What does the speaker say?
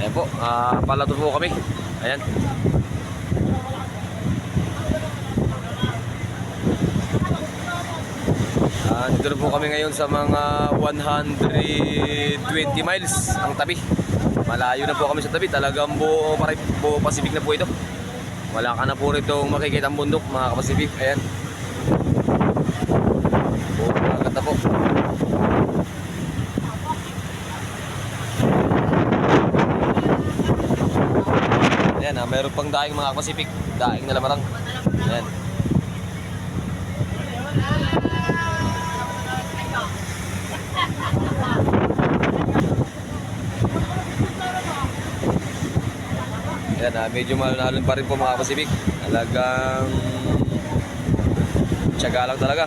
Ayan po, palato po kami. Ayan. Dito na po kami ngayon sa mga 120 miles ang tabi. Malayo na po kami sa tabi. Talagang buo Pacific na po ito. Wala ka na po rito makikita ang bundok, mga ka-Pacific. Ayan. Buo agad na po. Ayan, mayroon pang daing, mga ka-Pacific. Daing na lamarang. Ayan. Ayan, medyo malunalon pa rin po, mga Pacific. Talagang tiyaga lang talaga.